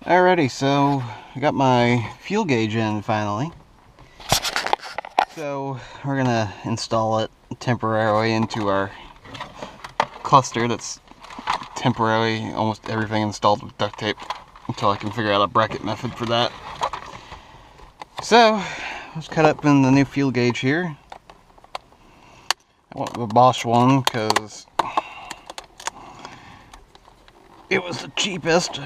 Alrighty, so I got my fuel gauge in finally. So we're gonna install it temporarily into our cluster that's temporarily almost everything installed with duct tape until I can figure out a bracket method for that. So let's cut up in the new fuel gauge here. I want the Bosch one because it was the cheapest.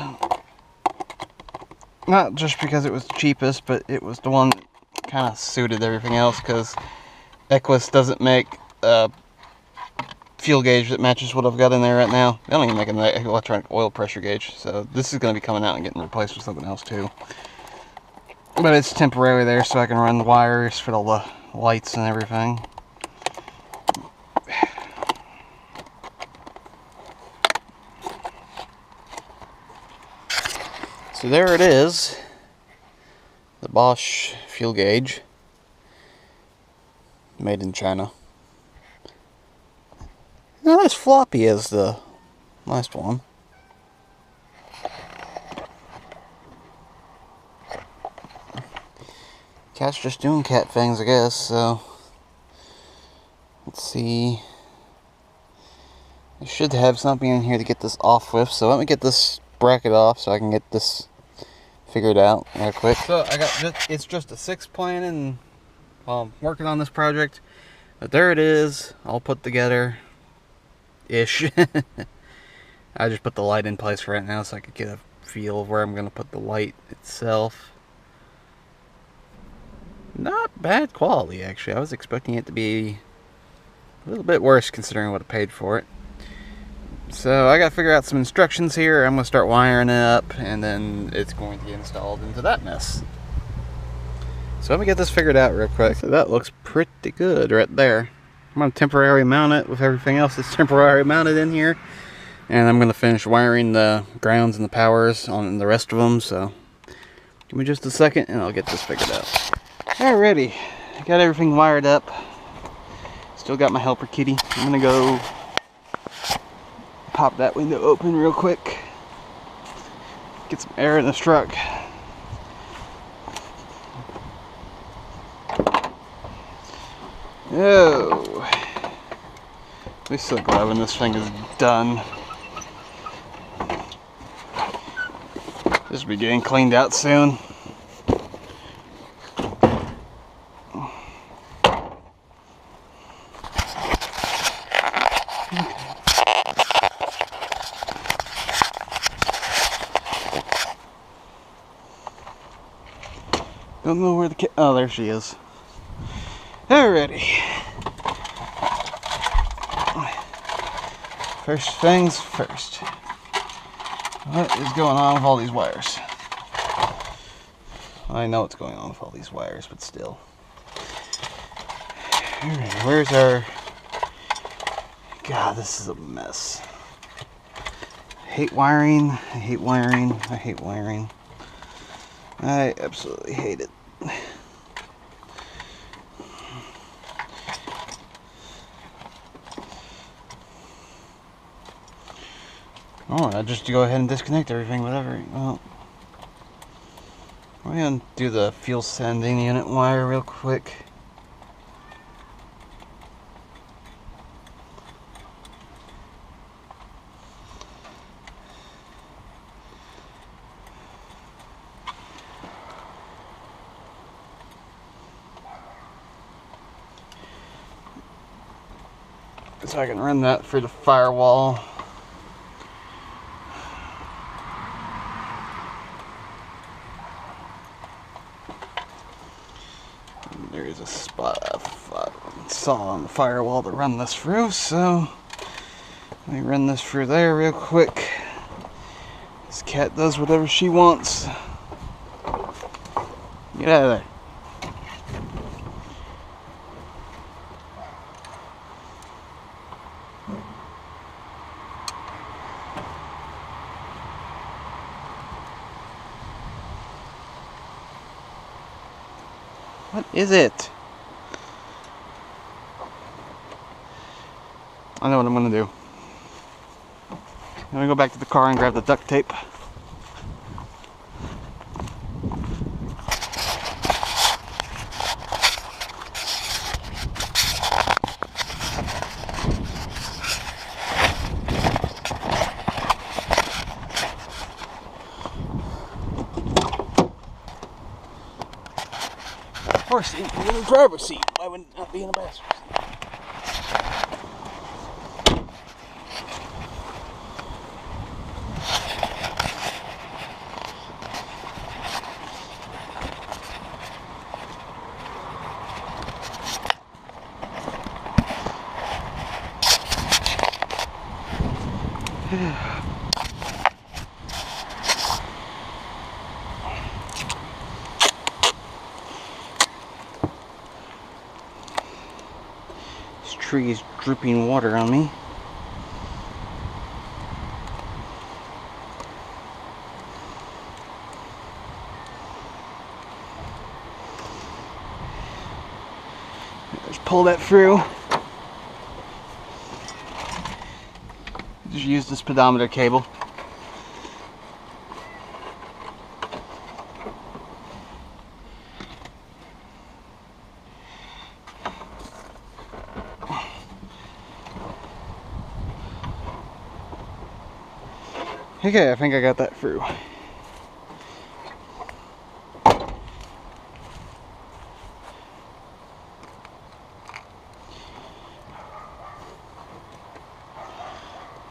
Not just because it was the cheapest, but it was the one that kind of suited everything else, because Equus doesn't make a fuel gauge that matches what I've got in there right now. They don't even make an electronic oil pressure gauge, so this is going to be coming out and getting replaced with something else too. But it's temporary there so I can run the wires for the lights and everything. So there it is, the Bosch fuel gauge, made in China. Not as floppy as the last one. Cat's just doing cat things, I guess, so let's see. I should have something in here to get this off with, so let me get this bracket off so I can get this figured out real quick. So I got it's just a 6-plan, and while I'm working on this project, but there it is, all put together ish. I just put the light in place for right now so I could get a feel of where I'm gonna put the light itself. Not bad quality, actually. I was expecting it to be a little bit worse considering what I paid for it. So I gotta figure out some instructions here. I'm gonna start wiring it up, and then it's going to get installed into that mess. So let me get this figured out real quick. So that looks pretty good right there. I'm gonna temporarily mount it with everything else that's temporarily mounted in here, and I'm gonna finish wiring the grounds and the powers on the rest of them. So give me just a second and I'll get this figured out. Alrighty, I got everything wired up. Still got my helper kitty. I'm gonna go pop that window open real quick, get some air in this truck. Oh, I'll be so glad when this thing is done. This will be getting cleaned out soon. Don't know where the cat. Oh, there she is. Alrighty. First things first. What is going on with all these wires? I know what's going on with all these wires, but still. Alright, where's our... God, this is a mess. I hate wiring. I hate wiring. I hate wiring. I absolutely hate it. Oh, I just go ahead and disconnect everything, whatever. Well, I'm gonna do the fuel sending unit wire real quick. So I can run that through the firewall. There is a spot I saw on the firewall to run this through, so let me run this through there real quick. This cat does whatever she wants. Get out of there. What is it? I know what I'm gonna do. I'm gonna go back to the car and grab the duct tape. Or seat in the driver's seat. Why would it not be in a passenger seat? This tree is dripping water on me. Just pull that through. Just use this pedometer cable. Okay, I think I got that through.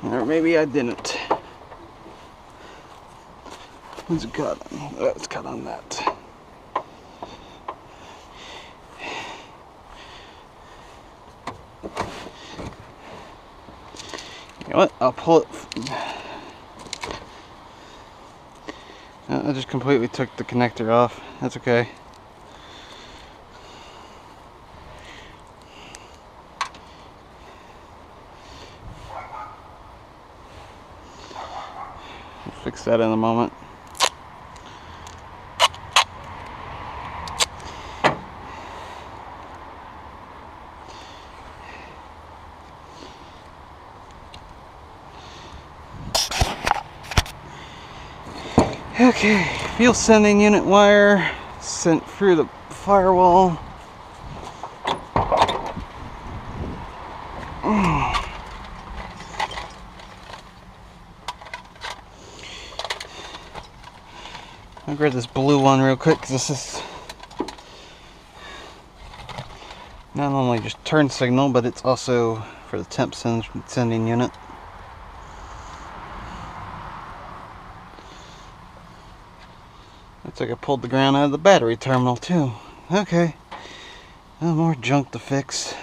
Or maybe I didn't. What's it cut on? Oh, it's cut on that. You know what? I'll pull it. I just completely took the connector off. That's okay. We'll fix that in a moment. Okay, fuel sending unit wire sent through the firewall. I'll grab this blue one real quick because this is not only just turn signal, but it's also for the temp sending unit. Looks like I pulled the ground out of the battery terminal too. Okay, no more junk to fix.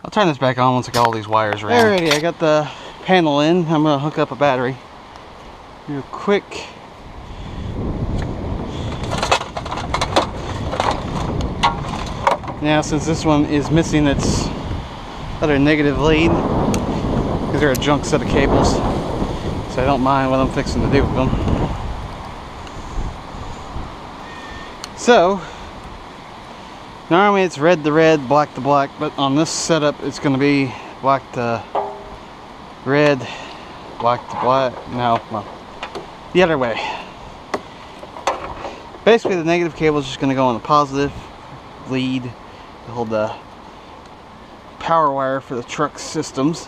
I'll turn this back on once I got all these wires around. Alrighty, I got the panel in. I'm gonna hook up a battery real quick. Now, since this one is missing its other negative lead, because they're a junk set of cables, so I don't mind what I'm fixing to do with them. So, normally it's red to red, black to black, but on this setup it's going to be black to red, black to black. No, well, the other way. Basically, the negative cable is just going to go on the positive lead to hold the power wire for the truck systems.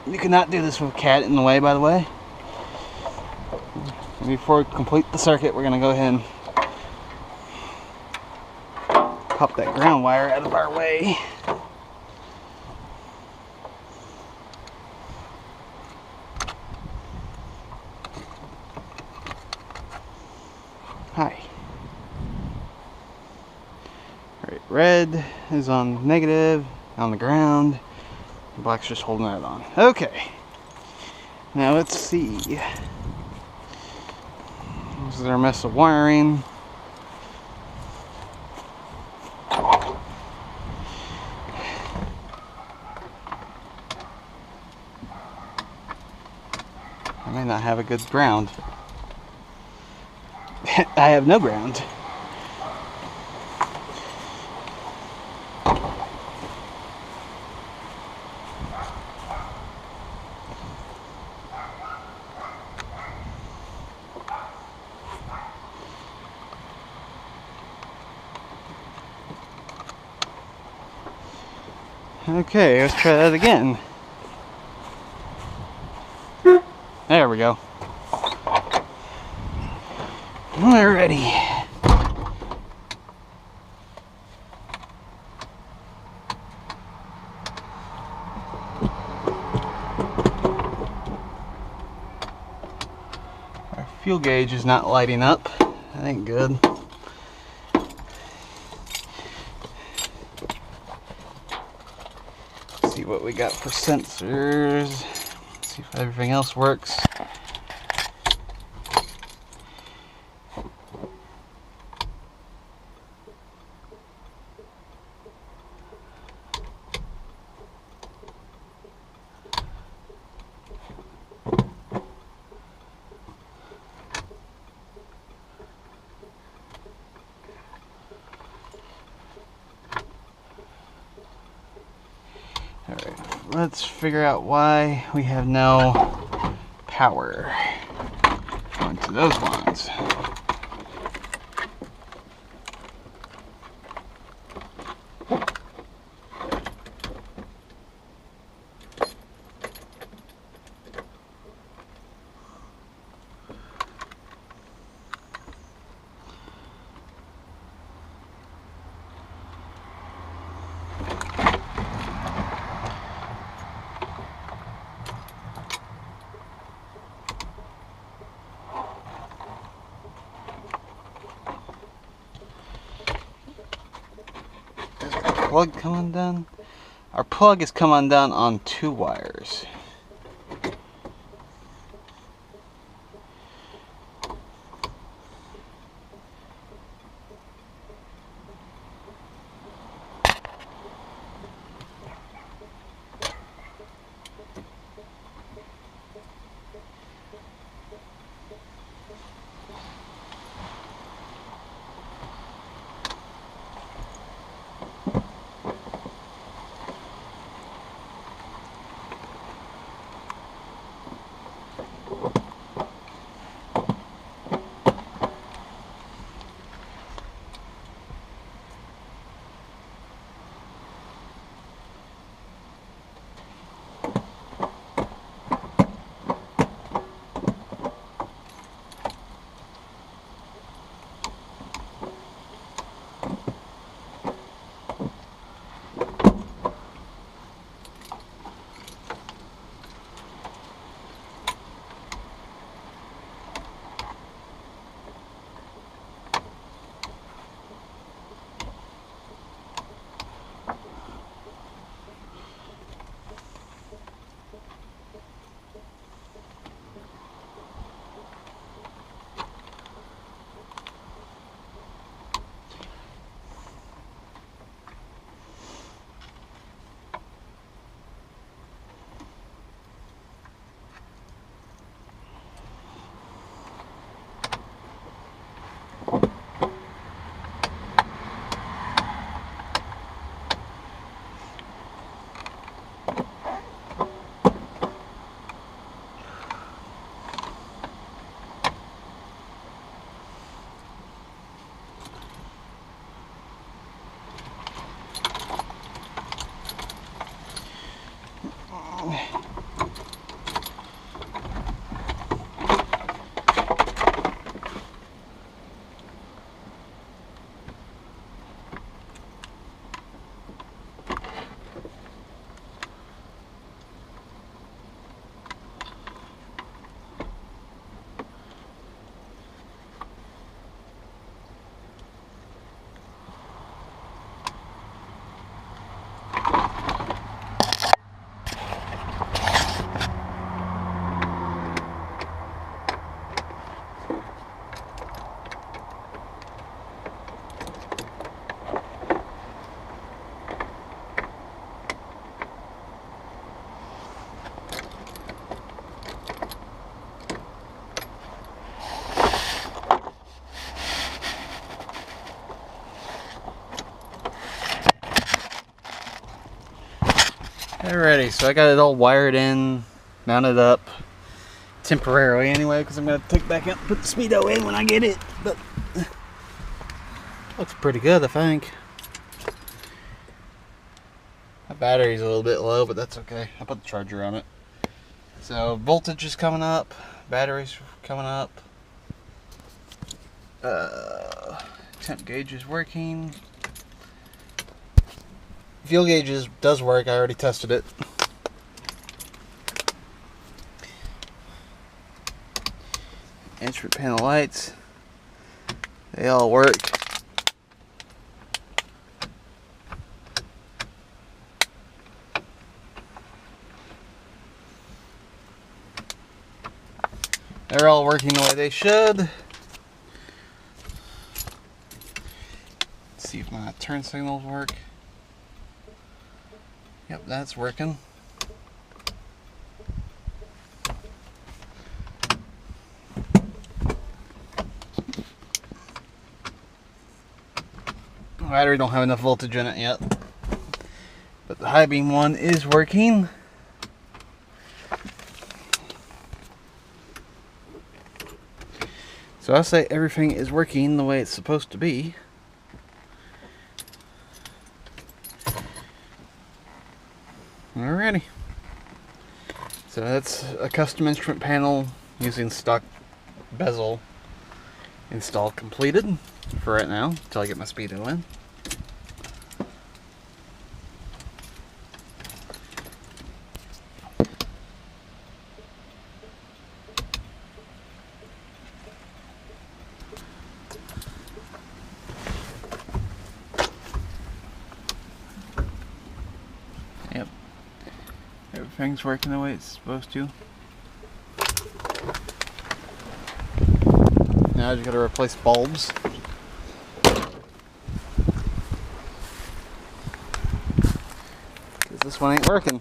You cannot do this with a cat in the way, by the way. Before we complete the circuit, we're going to go ahead and pop that ground wire out of our way. Hi. Alright, red is on negative, on the ground. Black's just holding that on. Okay. Now let's see. This is our mess of wiring. I may not have a good ground. I have no ground. Okay, let's try that again. There we go. We're ready. Our fuel gauge is not lighting up. That ain't good. Let's see what we got for sensors. See if everything else works. Alright, let's figure out why we have no power going to those ones. Plug come undone? Our plug is come undone on 2 wires. Alrighty, so I got it all wired in, mounted up, temporarily anyway, because I'm going to take back out and put the speedo in when I get it, but looks pretty good, I think. My battery's a little bit low, but that's okay. I put the charger on it. So voltage is coming up, battery's coming up. Temp gauge is working. Fuel gauge does work. I already tested it. Instrument panel lights, they all work. They're all working the way they should. Let's see if my turn signals work. Yep, that's working. The battery don't have enough voltage in it yet, but the high beam one is working. So I say everything is working the way it's supposed to be. Alrighty. So that's a custom instrument panel using stock bezel install completed for right now until I get my speedo in. Yep. Everything's working the way it's supposed to. Now I just gotta replace bulbs. Because this one ain't working.